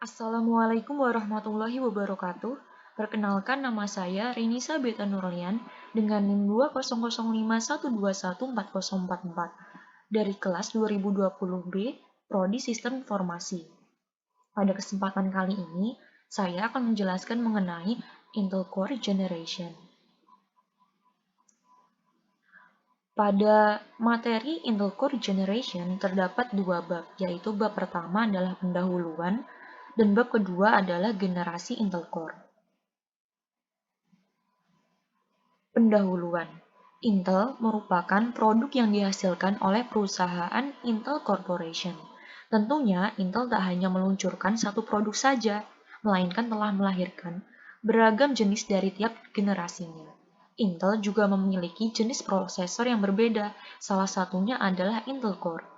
Assalamualaikum warahmatullahi wabarakatuh. Perkenalkan nama saya Rinisa Beta Nurlian dengan NIM 20051214044 dari kelas 2020B Prodi Sistem Informasi. Pada kesempatan kali ini, saya akan menjelaskan mengenai Intel Core Generation. Pada materi Intel Core Generation terdapat dua bab, yaitu bab pertama adalah pendahuluan dan bab kedua adalah generasi Intel Core. Pendahuluan. Intel merupakan produk yang dihasilkan oleh perusahaan Intel Corporation. Tentunya, Intel tak hanya meluncurkan satu produk saja, melainkan telah melahirkan beragam jenis dari tiap generasinya. Intel juga memiliki jenis prosesor yang berbeda, salah satunya adalah Intel Core.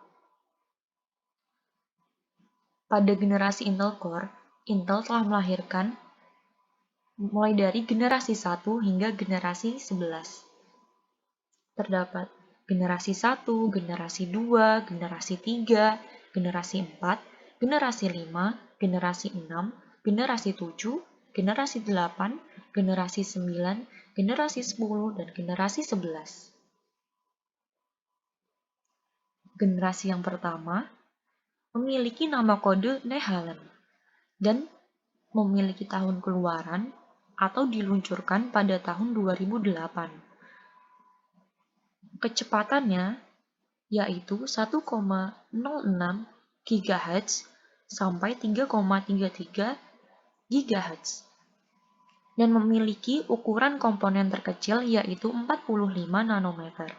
Pada generasi Intel Core, Intel telah melahirkan mulai dari generasi 1 hingga generasi 11. Terdapat generasi 1, generasi 2, generasi 3, generasi 4, generasi 5, generasi 6, generasi 7, generasi 8, generasi 9, generasi 10, dan generasi 11. Generasi yang pertama memiliki nama kode Nehalem dan memiliki tahun keluaran atau diluncurkan pada tahun 2008. Kecepatannya yaitu 1,06 GHz sampai 3,33 GHz dan memiliki ukuran komponen terkecil yaitu 45 nanometer.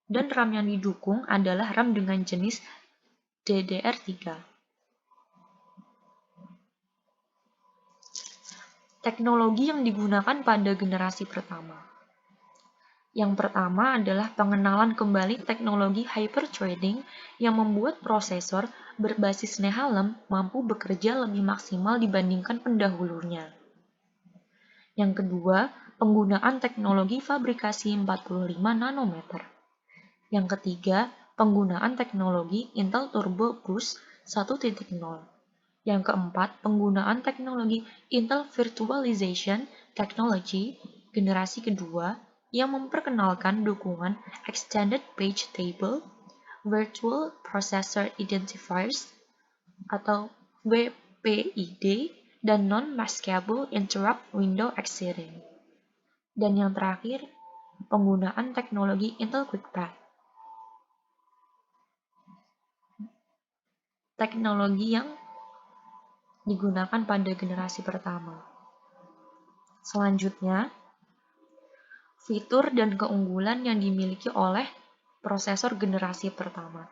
Dan RAM yang didukung adalah RAM dengan jenis DDR3. Teknologi yang digunakan pada generasi pertama. Yang pertama adalah pengenalan kembali teknologi hyperthreading yang membuat prosesor berbasis Nehalem mampu bekerja lebih maksimal dibandingkan pendahulunya. Yang kedua, penggunaan teknologi fabrikasi 45 nanometer. Yang ketiga, penggunaan teknologi Intel Turbo Boost 1.0. Yang keempat, penggunaan teknologi Intel Virtualization Technology generasi kedua yang memperkenalkan dukungan Extended Page Table, Virtual Processor Identifiers atau VPID, dan Non-Maskable Interrupt Window Exceeding. Dan yang terakhir, penggunaan teknologi Intel QuickPath. Teknologi yang digunakan pada generasi pertama. Selanjutnya, fitur dan keunggulan yang dimiliki oleh prosesor generasi pertama.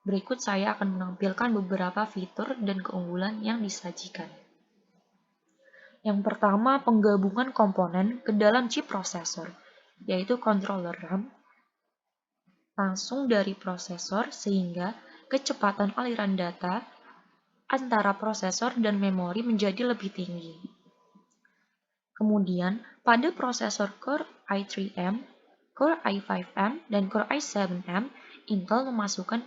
Berikut saya akan menampilkan beberapa fitur dan keunggulan yang disajikan. Yang pertama, penggabungan komponen ke dalam chip prosesor, yaitu controller RAM, langsung dari prosesor sehingga kecepatan aliran data antara prosesor dan memori menjadi lebih tinggi. Kemudian, pada prosesor Core i3M, Core i5M, dan Core i7M, Intel memasukkan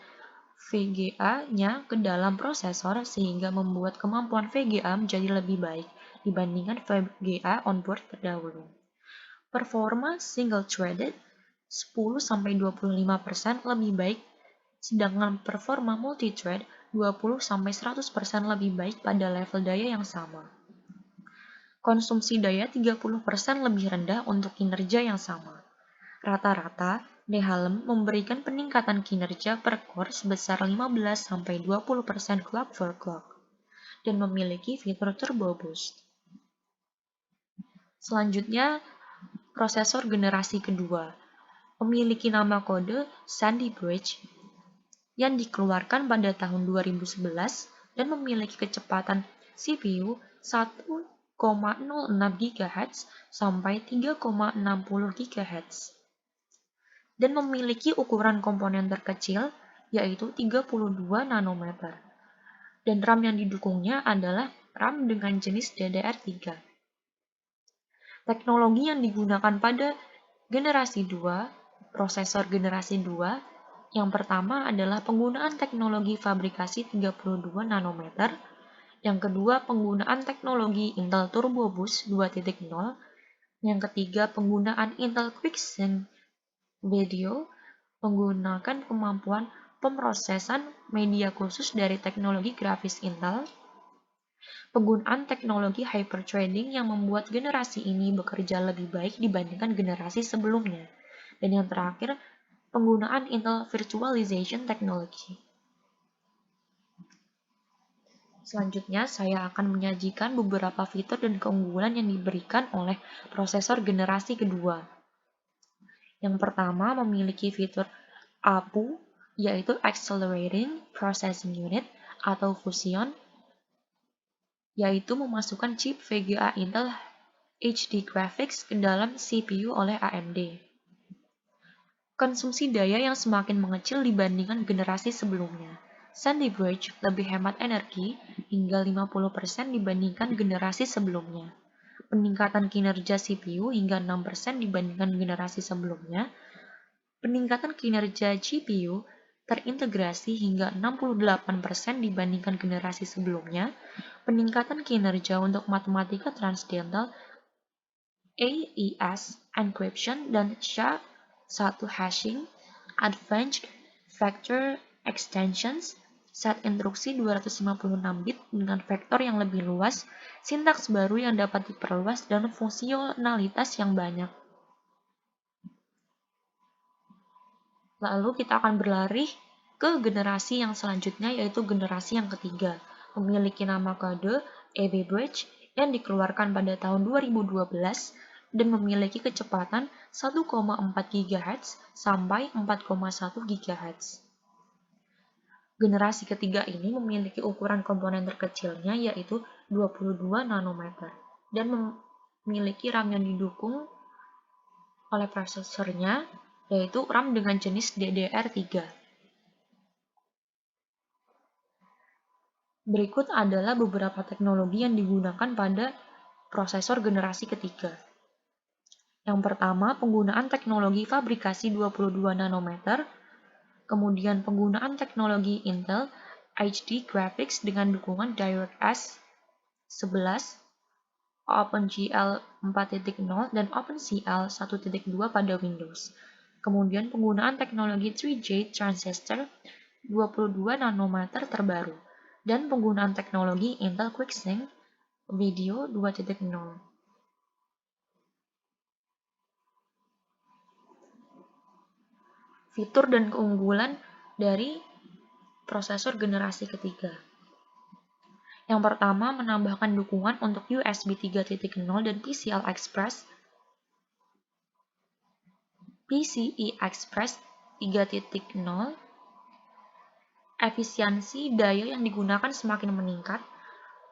VGA-nya ke dalam prosesor sehingga membuat kemampuan VGA menjadi lebih baik dibandingkan VGA onboard terdahulu. Performa single-threaded 10-25% lebih baik, sedangkan performa multi-thread 20-100% lebih baik pada level daya yang sama. Konsumsi daya 30% lebih rendah untuk kinerja yang sama. Rata-rata, Nehalem memberikan peningkatan kinerja per core sebesar 15-20% clock for clock dan memiliki fitur turbo boost. Selanjutnya, prosesor generasi kedua memiliki nama kode Sandy Bridge yang dikeluarkan pada tahun 2011 dan memiliki kecepatan CPU 1,06 GHz sampai 3,60 GHz dan memiliki ukuran komponen terkecil yaitu 32 nanometer. Dan RAM yang didukungnya adalah RAM dengan jenis DDR3. Teknologi yang digunakan pada generasi 2, prosesor generasi 2, yang pertama adalah penggunaan teknologi fabrikasi 32 nanometer Yang kedua, penggunaan teknologi Intel Turbo Boost 2.0. Yang ketiga, penggunaan Intel QuickSync Video menggunakan kemampuan pemrosesan media khusus dari teknologi grafis Intel. Penggunaan teknologi hyperthreading yang membuat generasi ini bekerja lebih baik dibandingkan generasi sebelumnya. Dan yang terakhir, penggunaan Intel Virtualization Technology. Selanjutnya, saya akan menyajikan beberapa fitur dan keunggulan yang diberikan oleh prosesor generasi kedua. Yang pertama, memiliki fitur APU, yaitu Accelerating Processing Unit atau Fusion, yaitu memasukkan chip VGA Intel HD Graphics ke dalam CPU oleh AMD. Konsumsi daya yang semakin mengecil dibandingkan generasi sebelumnya. Sandy Bridge lebih hemat energi hingga 50% dibandingkan generasi sebelumnya. Peningkatan kinerja CPU hingga 6% dibandingkan generasi sebelumnya. Peningkatan kinerja GPU terintegrasi hingga 68% dibandingkan generasi sebelumnya. Peningkatan kinerja untuk matematika transcendental, AES, encryption, dan SHA-1 hashing, advanced vector extensions, set instruksi 256 bit dengan vektor yang lebih luas, sintaks baru yang dapat diperluas, dan fungsionalitas yang banyak. Lalu kita akan berlari ke generasi yang selanjutnya, yaitu generasi yang ketiga, memiliki nama kode EB Bridge yang dikeluarkan pada tahun 2012 dan memiliki kecepatan 1,4 GHz sampai 4,1 GHz. Generasi ketiga ini memiliki ukuran komponen terkecilnya, yaitu 22 nanometer, dan memiliki RAM yang didukung oleh prosesornya, yaitu RAM dengan jenis DDR3. Berikut adalah beberapa teknologi yang digunakan pada prosesor generasi ketiga. Yang pertama, penggunaan teknologi fabrikasi 22 nanometer, kemudian penggunaan teknologi Intel HD Graphics dengan dukungan DirectX 11, OpenGL 4.0, dan OpenCL 1.2 pada Windows. Kemudian penggunaan teknologi 3J transistor 22 nanometer terbaru, dan penggunaan teknologi Intel QuickSync Video 2.0. Fitur dan keunggulan dari prosesor generasi ketiga. Yang pertama, menambahkan dukungan untuk USB 3.0 dan PCI Express 3.0. Efisiensi daya yang digunakan semakin meningkat.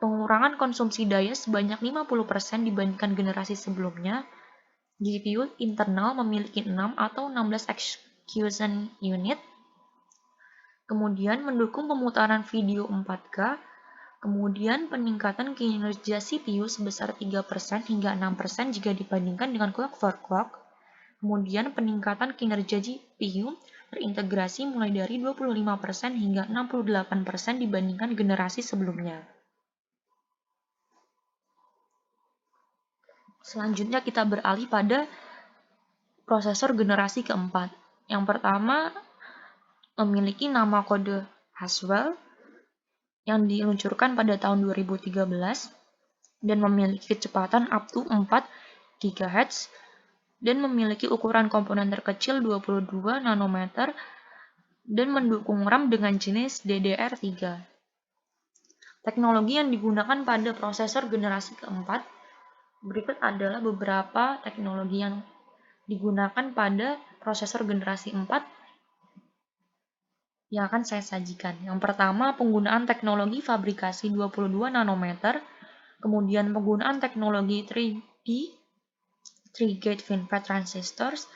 Pengurangan konsumsi daya sebanyak 50% dibandingkan generasi sebelumnya. GPU internal memiliki 6 atau 16 execution unit. Kemudian mendukung pemutaran video 4K. Kemudian peningkatan kinerja CPU sebesar 3% hingga 6% jika dibandingkan dengan clock for clock. Kemudian peningkatan kinerja GPU terintegrasi mulai dari 25% hingga 68% dibandingkan generasi sebelumnya. Selanjutnya kita beralih pada prosesor generasi keempat. Yang pertama memiliki nama kode Haswell yang diluncurkan pada tahun 2013 dan memiliki kecepatan up to 4 GHz dan memiliki ukuran komponen terkecil 22 nanometer dan mendukung RAM dengan jenis DDR3. Teknologi yang digunakan pada prosesor generasi keempat. Berikut adalah beberapa teknologi yang digunakan pada prosesor generasi 4 yang akan saya sajikan. Yang pertama, penggunaan teknologi fabrikasi 22 nanometer, kemudian penggunaan teknologi 3D, 3-gate FinFET transistors,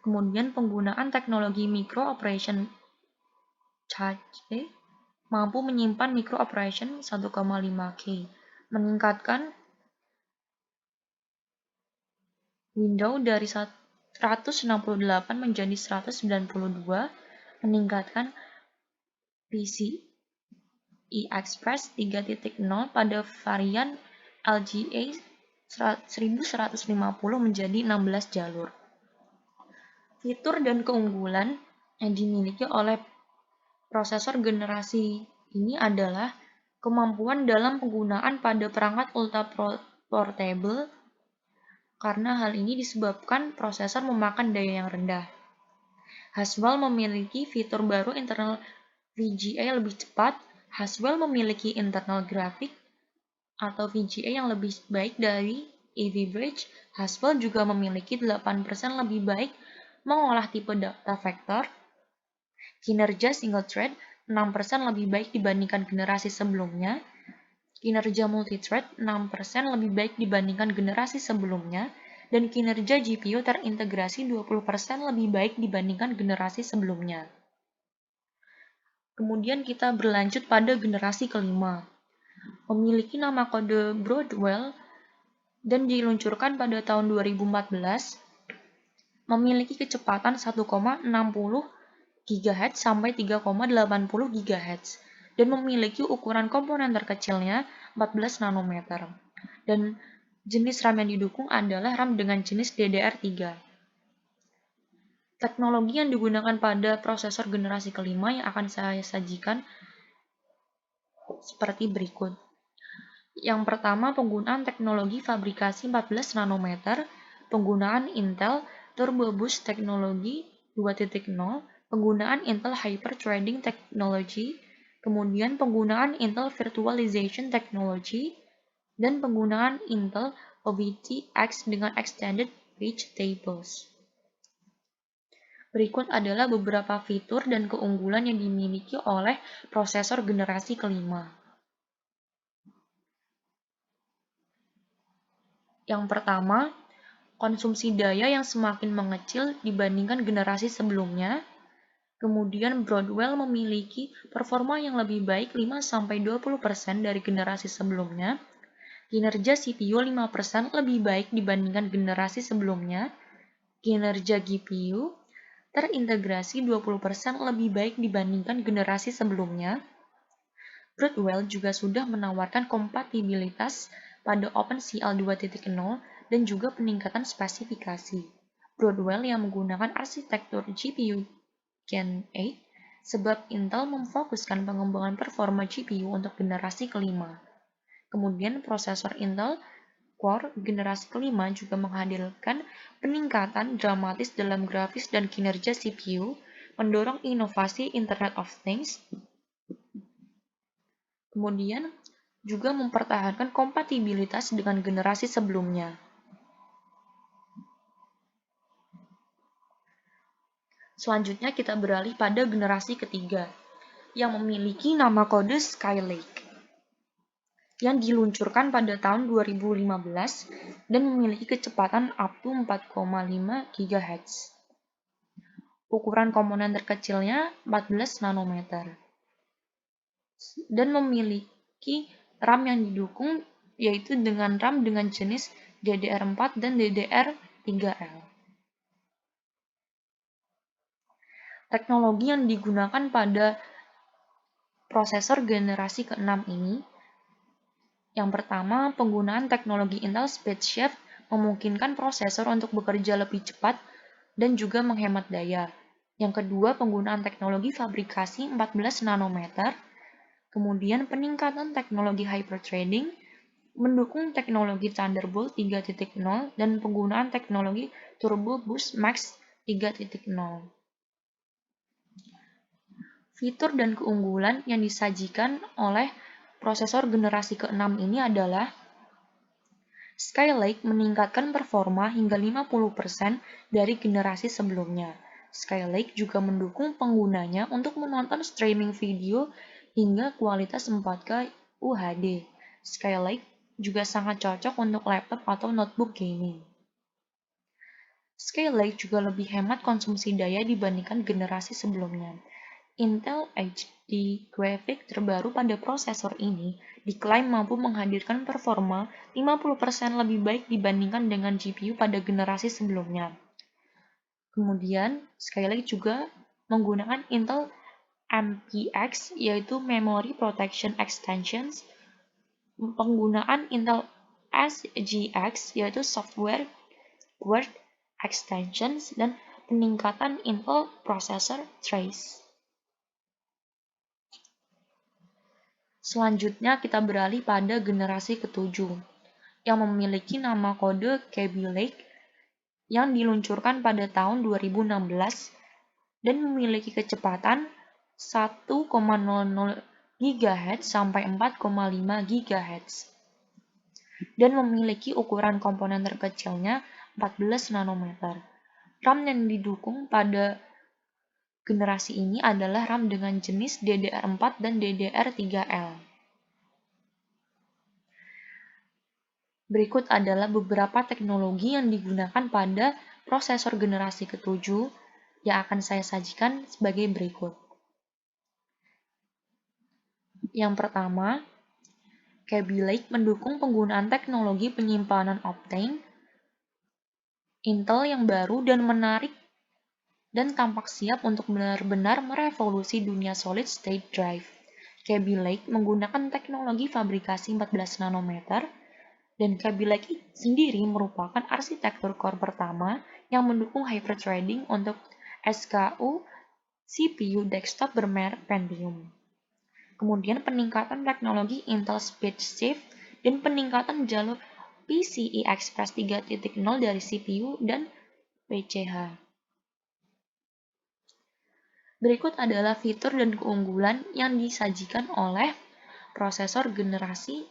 kemudian penggunaan teknologi micro operation charge, mampu menyimpan micro operation 1,5K, meningkatkan Windows dari 168 menjadi 192, meningkatkan PCIe Express 3.0 pada varian LGA 1150 menjadi 16 jalur. Fitur dan keunggulan yang dimiliki oleh prosesor generasi ini adalah kemampuan dalam penggunaan pada perangkat ultra portable karena hal ini disebabkan prosesor memakan daya yang rendah. Haswell memiliki fitur baru internal VGA lebih cepat. Haswell memiliki internal grafik atau VGA yang lebih baik dari Ivy Bridge. Haswell juga memiliki 8% lebih baik mengolah tipe data vektor. Kinerja single thread 6% lebih baik dibandingkan generasi sebelumnya. Kinerja multithread 6% lebih baik dibandingkan generasi sebelumnya. Dan kinerja GPU terintegrasi 20% lebih baik dibandingkan generasi sebelumnya. Kemudian kita berlanjut pada generasi kelima. Memiliki nama kode Broadwell dan diluncurkan pada tahun 2014, memiliki kecepatan 1,60 GHz sampai 3,80 GHz dan memiliki ukuran komponen terkecilnya 14 nanometer. Dan jenis RAM yang didukung adalah RAM dengan jenis DDR3. Teknologi yang digunakan pada prosesor generasi kelima yang akan saya sajikan seperti berikut. Yang pertama, penggunaan teknologi fabrikasi 14 nanometer, penggunaan Intel Turbo Boost Teknologi 2.0, penggunaan Intel Hyper Threading Technology, kemudian penggunaan Intel Virtualization Technology, dan penggunaan Intel OVTX dengan Extended Page Tables. Berikut adalah beberapa fitur dan keunggulan yang dimiliki oleh prosesor generasi kelima. Yang pertama, konsumsi daya yang semakin mengecil dibandingkan generasi sebelumnya. Kemudian Broadwell memiliki performa yang lebih baik 5-20% dari generasi sebelumnya. Kinerja CPU 5% lebih baik dibandingkan generasi sebelumnya. Kinerja GPU terintegrasi 20% lebih baik dibandingkan generasi sebelumnya. Broadwell juga sudah menawarkan kompatibilitas pada OpenCL 2.0 dan juga peningkatan spesifikasi. Broadwell yang menggunakan arsitektur GPU Gen 8 sebab Intel memfokuskan pengembangan performa GPU untuk generasi kelima. Kemudian prosesor Intel Core generasi kelima juga menghadirkan peningkatan dramatis dalam grafis dan kinerja CPU, mendorong inovasi Internet of Things. Kemudian juga mempertahankan kompatibilitas dengan generasi sebelumnya. Selanjutnya kita beralih pada generasi ketiga, yang memiliki nama kode Skylake, yang diluncurkan pada tahun 2015 dan memiliki kecepatan up to 4,5 GHz. Ukuran komponen terkecilnya 14 nanometer. Dan memiliki RAM yang didukung yaitu dengan RAM dengan jenis DDR4 dan DDR3L. Teknologi yang digunakan pada prosesor generasi ke-6 ini, yang pertama, penggunaan teknologi Intel SpeedShift memungkinkan prosesor untuk bekerja lebih cepat dan juga menghemat daya. Yang kedua, penggunaan teknologi fabrikasi 14 nanometer, kemudian peningkatan teknologi hyperthreading, mendukung teknologi Thunderbolt 3.0 dan penggunaan teknologi Turbo Boost Max 3.0. Fitur dan keunggulan yang disajikan oleh prosesor generasi ke-6 ini adalah Skylake meningkatkan performa hingga 50% dari generasi sebelumnya. Skylake juga mendukung penggunanya untuk menonton streaming video hingga kualitas 4K UHD. Skylake juga sangat cocok untuk laptop atau notebook gaming. Skylake juga lebih hemat konsumsi daya dibandingkan generasi sebelumnya. Intel HD grafik terbaru pada prosesor ini diklaim mampu menghadirkan performa 50% lebih baik dibandingkan dengan GPU pada generasi sebelumnya. Kemudian, Skylake juga menggunakan Intel MPX, yaitu Memory Protection Extensions, penggunaan Intel SGX, yaitu Software Word Extensions, dan peningkatan Intel Processor Trace. Selanjutnya kita beralih pada generasi ketujuh, yang memiliki nama kode Kaby Lake yang diluncurkan pada tahun 2016 dan memiliki kecepatan 1,00 GHz sampai 4,5 GHz dan memiliki ukuran komponen terkecilnya 14 nanometer. RAM yang didukung pada generasi ini adalah RAM dengan jenis DDR4 dan DDR3L. Berikut adalah beberapa teknologi yang digunakan pada prosesor generasi ketujuh yang akan saya sajikan sebagai berikut. Yang pertama, Kaby Lake mendukung penggunaan teknologi penyimpanan Optane, Intel yang baru dan menarik dan tampak siap untuk benar-benar merevolusi dunia solid state drive. Kaby Lake menggunakan teknologi fabrikasi 14 nanometer, dan Kaby Lake sendiri merupakan arsitektur core pertama yang mendukung hyperthreading untuk SKU CPU desktop bermerek Pentium. Kemudian peningkatan teknologi Intel Speed Shift dan peningkatan jalur PCI Express 3.0 dari CPU dan PCH. Berikut adalah fitur dan keunggulan yang disajikan oleh prosesor generasi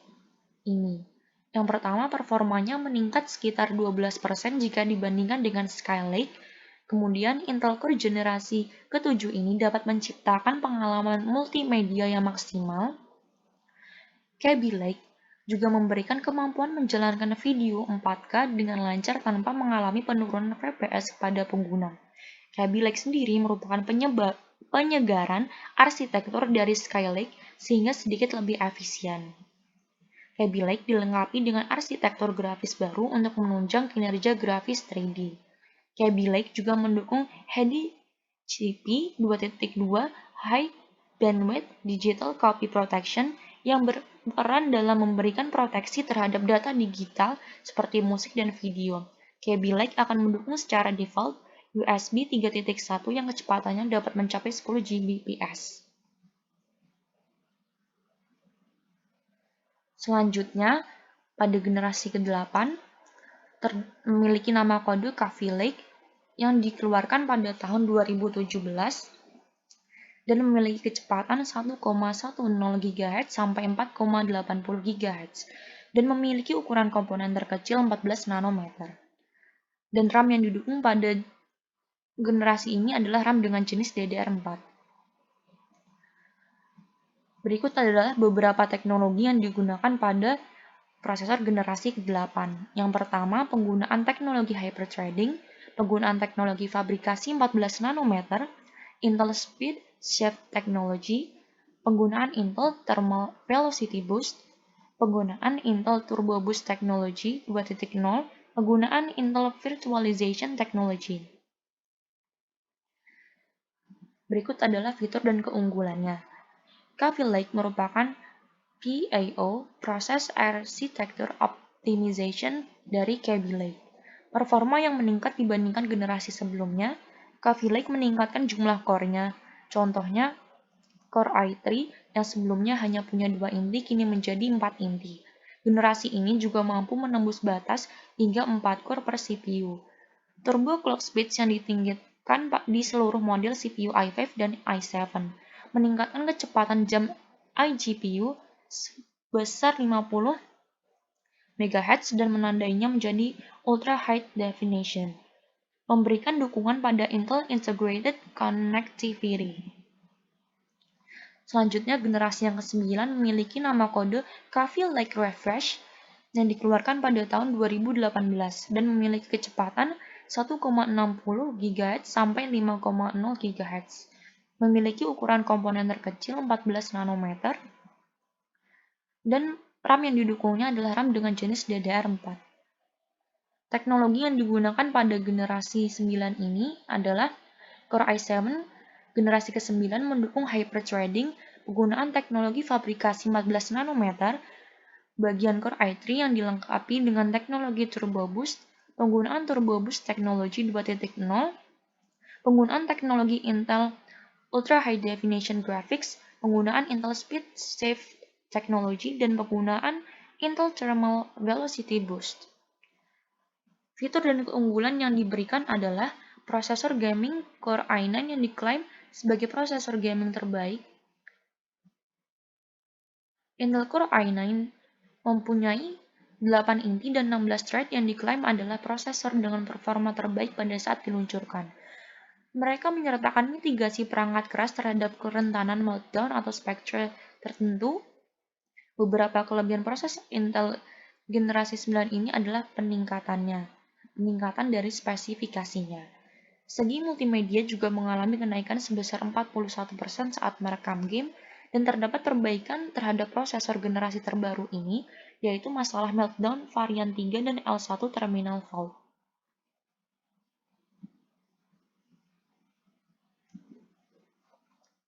ini. Yang pertama, performanya meningkat sekitar 12% jika dibandingkan dengan Skylake. Kemudian, Intel Core generasi ke-7 ini dapat menciptakan pengalaman multimedia yang maksimal. Kaby Lake juga memberikan kemampuan menjalankan video 4K dengan lancar tanpa mengalami penurunan FPS pada pengguna. Kaby Lake sendiri merupakan penyegaran arsitektur dari Skylake sehingga sedikit lebih efisien. Kaby Lake dilengkapi dengan arsitektur grafis baru untuk menunjang kinerja grafis 3D. Kaby Lake juga mendukung HDCP 2.2 High Bandwidth Digital Copy Protection yang berperan dalam memberikan proteksi terhadap data digital seperti musik dan video. Kaby Lake akan mendukung secara default USB 3.1 yang kecepatannya dapat mencapai 10 Gbps. Selanjutnya, pada generasi ke-8, memiliki nama kode Kaby Lake yang dikeluarkan pada tahun 2017 dan memiliki kecepatan 1,10 GHz sampai 4,80 GHz dan memiliki ukuran komponen terkecil 14 nanometer. Dan RAM yang didukung pada generasi ini adalah RAM dengan jenis DDR4. Berikut adalah beberapa teknologi yang digunakan pada prosesor generasi ke-8. Yang pertama, penggunaan teknologi hyperthreading, penggunaan teknologi fabrikasi 14 nanometer, Intel Speed Shift Technology, penggunaan Intel Thermal Velocity Boost, penggunaan Intel Turbo Boost Technology 2.0, penggunaan Intel Virtualization Technology. Berikut adalah fitur dan keunggulannya. Kaby Lake merupakan PAO, Process Architecture Optimization dari Kaby Lake. Performa yang meningkat dibandingkan generasi sebelumnya, Kaby Lake meningkatkan jumlah core-nya. Contohnya, Core i3 yang sebelumnya hanya punya 2 inti kini menjadi 4 inti. Generasi ini juga mampu menembus batas hingga 4 core per CPU. Turbo clock speed yang ditinggikan di seluruh model CPU i5 dan i7, meningkatkan kecepatan jam iGPU sebesar 50 MHz dan menandainya menjadi Ultra High Definition, memberikan dukungan pada Intel Integrated Connectivity. Selanjutnya, generasi yang ke-9 memiliki nama kode Kaby Lake Refresh yang dikeluarkan pada tahun 2018 dan memiliki kecepatan 1,60 GHz sampai 5,0 GHz. Memiliki ukuran komponen terkecil 14 nanometer dan RAM yang didukungnya adalah RAM dengan jenis DDR4. Teknologi yang digunakan pada generasi 9 ini adalah Core i7 Generasi ke-9 mendukung hyperthreading, penggunaan teknologi fabrikasi 14 nanometer, bagian Core i3 yang dilengkapi dengan teknologi Turbo Boost, penggunaan Turbo Boost teknologi 2.0, penggunaan teknologi Intel Ultra High Definition Graphics, penggunaan Intel Speed Safe Technology, dan penggunaan Intel Thermal Velocity Boost. Fitur dan keunggulan yang diberikan adalah prosesor gaming Core i9 yang diklaim sebagai prosesor gaming terbaik. Intel Core i9 mempunyai 8 inti dan 16 thread yang diklaim adalah prosesor dengan performa terbaik pada saat diluncurkan. Mereka menyertakan mitigasi perangkat keras terhadap kerentanan meltdown atau spectre tertentu. Beberapa kelebihan proses Intel generasi 9 ini adalah peningkatan dari spesifikasinya. Segi multimedia juga mengalami kenaikan sebesar 41% saat merekam game, dan terdapat perbaikan terhadap prosesor generasi terbaru ini, yaitu masalah meltdown varian 3 dan L1 terminal fault.